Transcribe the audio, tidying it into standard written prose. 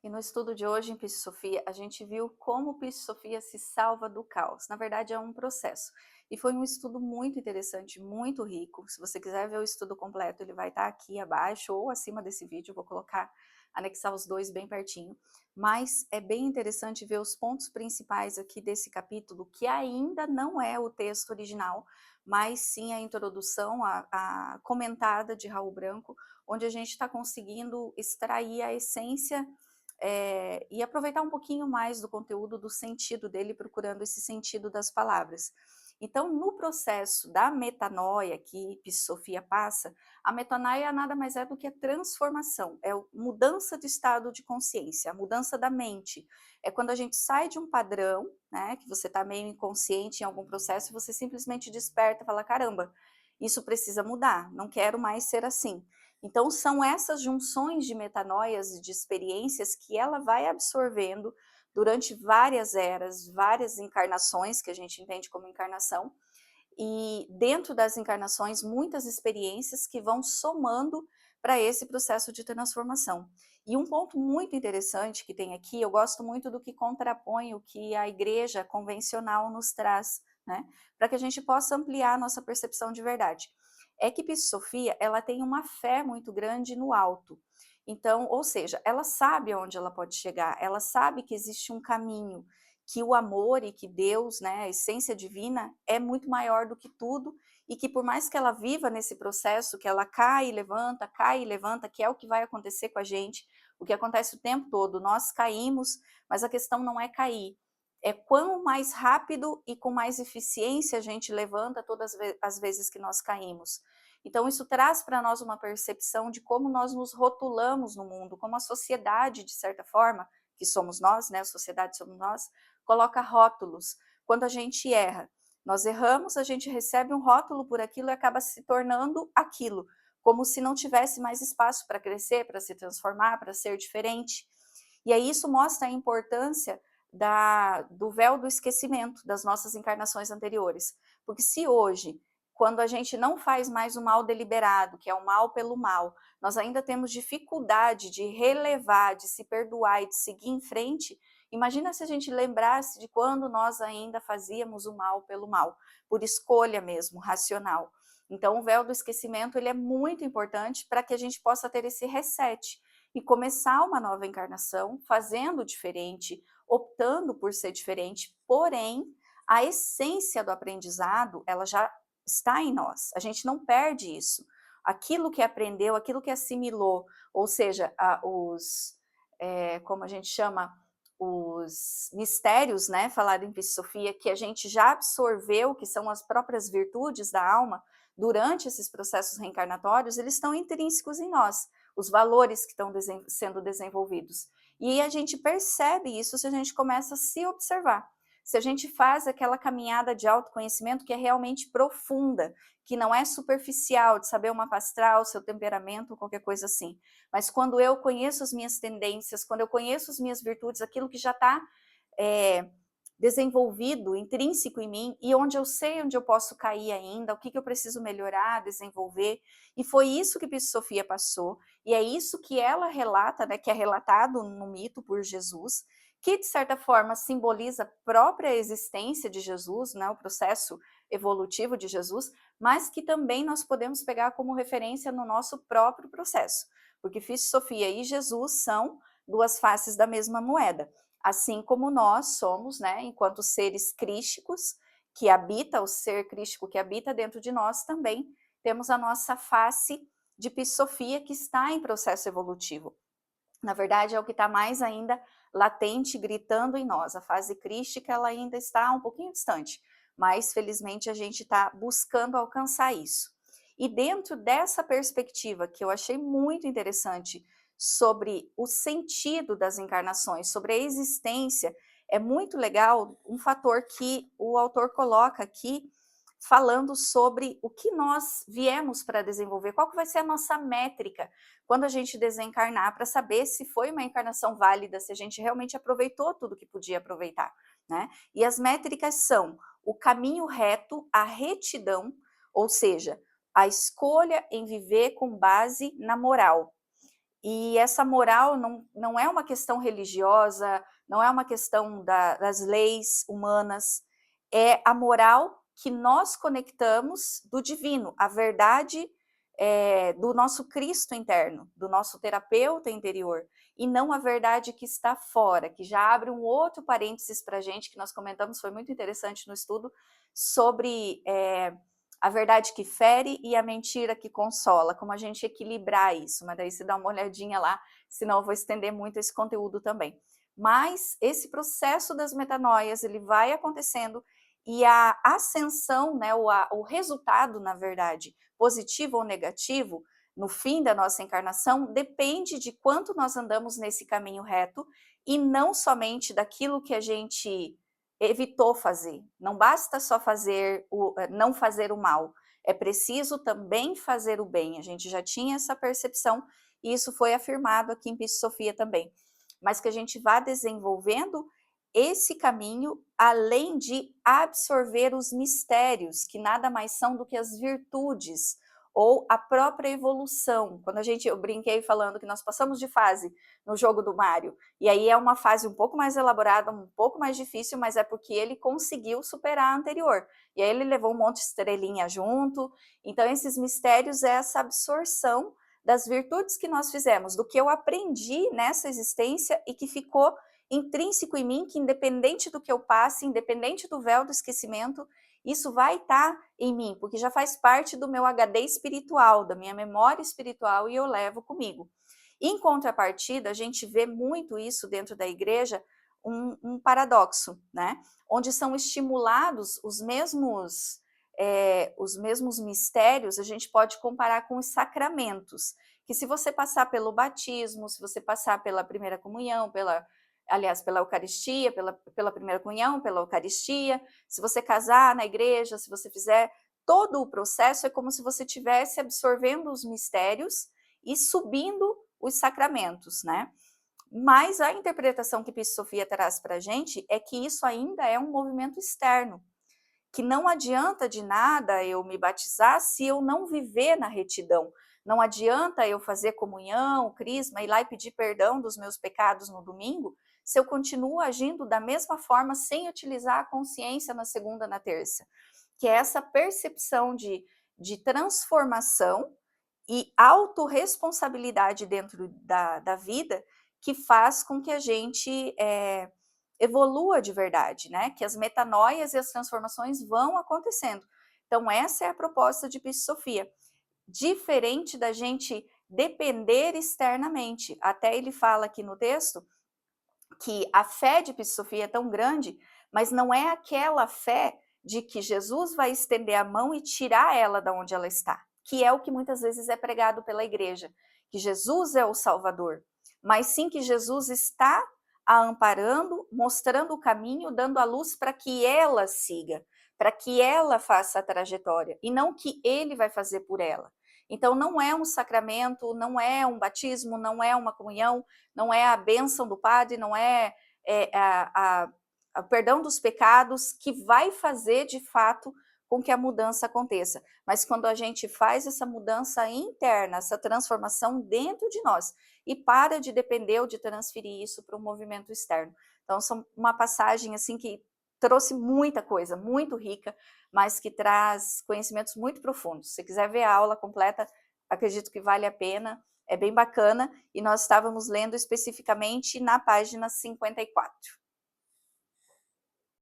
E no estudo de hoje em Psicosofia, a gente viu como Psicosofia se salva do caos. Na verdade, é um processo. E foi um estudo muito interessante, muito rico. Se você quiser ver o estudo completo, ele vai estar aqui abaixo ou acima desse vídeo. Eu vou colocar, anexar os dois bem pertinho. Mas é bem interessante ver os pontos principais aqui desse capítulo, que ainda não é o texto original, mas sim a introdução, a comentada de Raul Branco, onde a gente está conseguindo extrair a essência e aproveitar um pouquinho mais do conteúdo, do sentido dele, procurando esse sentido das palavras. Então, no processo da metanoia que Psicosofia passa, a metanoia nada mais é do que a transformação, é a mudança de estado de consciência, a mudança da mente. É quando a gente sai de um padrão, né, que você está meio inconsciente em algum processo, e você simplesmente desperta e fala, caramba, isso precisa mudar, não quero mais ser assim. Então, são essas junções de metanoias e de experiências que ela vai absorvendo durante várias eras, várias encarnações, que a gente entende como encarnação, e dentro das encarnações, muitas experiências que vão somando para esse processo de transformação. E um ponto muito interessante que tem aqui, eu gosto muito do que contrapõe o que a igreja convencional nos traz, né, para que a gente possa ampliar a nossa percepção de verdade. É que Psicosofia, ela tem uma fé muito grande no alto. Então, ou seja, ela sabe aonde ela pode chegar, ela sabe que existe um caminho, que o amor e que Deus, né, a essência divina, é muito maior do que tudo, e que por mais que ela viva nesse processo, que ela cai e levanta, que é o que vai acontecer com a gente, o que acontece o tempo todo, nós caímos, mas a questão não é cair, é quão mais rápido e com mais eficiência a gente levanta todas as vezes que nós caímos. Então isso traz para nós uma percepção de como nós nos rotulamos no mundo, como a sociedade, de certa forma, que somos nós, né, a sociedade somos nós, coloca rótulos. Quando a gente erra, nós erramos, a gente recebe um rótulo por aquilo e acaba se tornando aquilo, como se não tivesse mais espaço para crescer, para se transformar, para ser diferente. E aí isso mostra a importância do véu do esquecimento das nossas encarnações anteriores. Porque se hoje, quando a gente não faz mais o mal deliberado, que é o mal pelo mal, nós ainda temos dificuldade de relevar, de se perdoar e de seguir em frente, imagina se a gente lembrasse de quando nós ainda fazíamos o mal pelo mal, por escolha mesmo, racional. Então o véu do esquecimento ele é muito importante para que a gente possa ter esse reset e começar uma nova encarnação fazendo diferente, optando por ser diferente, porém a essência do aprendizado ela já está em nós, a gente não perde isso. Aquilo que aprendeu, aquilo que assimilou, ou seja, como a gente chama, os mistérios, né, falado em Psicosofia, que a gente já absorveu, que são as próprias virtudes da alma, durante esses processos reencarnatórios, eles estão intrínsecos em nós, os valores que estão sendo desenvolvidos. E a gente percebe isso se a gente começa a se observar. Se a gente faz aquela caminhada de autoconhecimento que é realmente profunda, que não é superficial, de saber o mapa astral, seu temperamento, qualquer coisa assim. Mas quando eu conheço as minhas tendências, quando eu conheço as minhas virtudes, aquilo que já está desenvolvido, intrínseco em mim, e onde eu sei onde eu posso cair ainda, o que eu preciso melhorar, desenvolver, e foi isso que Psicosofia passou, e é isso que ela relata, né, que é relatado no mito por Jesus, que de certa forma simboliza a própria existência de Jesus, né, o processo evolutivo de Jesus, mas que também nós podemos pegar como referência no nosso próprio processo, porque Psicosofia e Jesus são duas faces da mesma moeda. Assim como nós somos, né, enquanto seres crísticos, que habita, o ser crístico que habita dentro de nós, também temos a nossa face de Psicosofia que está em processo evolutivo. Na verdade, é o que está mais ainda latente, gritando em nós. A fase crística, ela ainda está um pouquinho distante, mas felizmente a gente está buscando alcançar isso. E dentro dessa perspectiva, que eu achei muito interessante, sobre o sentido das encarnações, sobre a existência, é muito legal um fator que o autor coloca aqui, falando sobre o que nós viemos para desenvolver, qual que vai ser a nossa métrica quando a gente desencarnar, para saber se foi uma encarnação válida, se a gente realmente aproveitou tudo que podia aproveitar, né? E as métricas são o caminho reto, a retidão, ou seja, a escolha em viver com base na moral, E essa moral não é uma questão religiosa, não é uma questão das leis humanas, é a moral que nós conectamos do divino, a verdade do nosso Cristo interno, do nosso terapeuta interior, e não a verdade que está fora, que já abre um outro parênteses para a gente, que nós comentamos, foi muito interessante no estudo, sobre a verdade que fere e a mentira que consola, como a gente equilibrar isso, mas daí você dá uma olhadinha lá, senão eu vou estender muito esse conteúdo também. Mas esse processo das metanoias, ele vai acontecendo e a ascensão, né, o resultado, na verdade, positivo ou negativo, no fim da nossa encarnação, depende de quanto nós andamos nesse caminho reto e não somente daquilo que a gente evitou fazer. Não basta só não fazer o mal, é preciso também fazer o bem. A gente já tinha essa percepção e isso foi afirmado aqui em Psicosofia também. Mas que a gente vá desenvolvendo esse caminho, além de absorver os mistérios, que nada mais são do que as virtudes, ou a própria evolução. Quando eu brinquei falando que nós passamos de fase no jogo do Mario, e aí é uma fase um pouco mais elaborada, um pouco mais difícil, mas é porque ele conseguiu superar a anterior. E aí ele levou um monte de estrelinha junto. Então esses mistérios é essa absorção das virtudes que nós fizemos, do que eu aprendi nessa existência e que ficou intrínseco em mim, que independente do que eu passe, independente do véu do esquecimento, isso vai estar em mim, porque já faz parte do meu HD espiritual, da minha memória espiritual, e eu levo comigo. Em contrapartida, a gente vê muito isso dentro da igreja, um paradoxo, né? Onde são estimulados os mesmos mistérios, a gente pode comparar com os sacramentos, que se você passar pelo batismo, se você passar pela primeira comunhão, pela Eucaristia, pela primeira comunhão, pela Eucaristia, se você casar na igreja, se você fizer todo o processo, é como se você estivesse absorvendo os mistérios e subindo os sacramentos, né? Mas a interpretação que Psicosofia traz para a gente é que isso ainda é um movimento externo, que não adianta de nada eu me batizar se eu não viver na retidão. Não adianta eu fazer comunhão, crisma, ir lá e pedir perdão dos meus pecados no domingo, se eu continuo agindo da mesma forma sem utilizar a consciência na segunda, na terça. Que é essa percepção de transformação e autorresponsabilidade dentro da vida que faz com que a gente evolua de verdade, né? Que as metanoias e as transformações vão acontecendo. Então, essa é a proposta de Psicosofia. Diferente da gente depender externamente. Até ele fala aqui no texto que a fé de Psicosofia é tão grande, mas não é aquela fé de que Jesus vai estender a mão e tirar ela da onde ela está, que é o que muitas vezes é pregado pela igreja, que Jesus é o Salvador, mas sim que Jesus está a amparando, mostrando o caminho, dando a luz para que ela siga, para que ela faça a trajetória, e não que ele vai fazer por ela. Então não é um sacramento, não é um batismo, não é uma comunhão, não é a bênção do padre, não é, o perdão dos pecados que vai fazer de fato com que a mudança aconteça. Mas quando a gente faz essa mudança interna, essa transformação dentro de nós e para de depender ou de transferir isso para o movimento externo. Então, são uma passagem assim que trouxe muita coisa, muito rica, mas que traz conhecimentos muito profundos. Se você quiser ver a aula completa, acredito que vale a pena, é bem bacana, e nós estávamos lendo especificamente na página 54.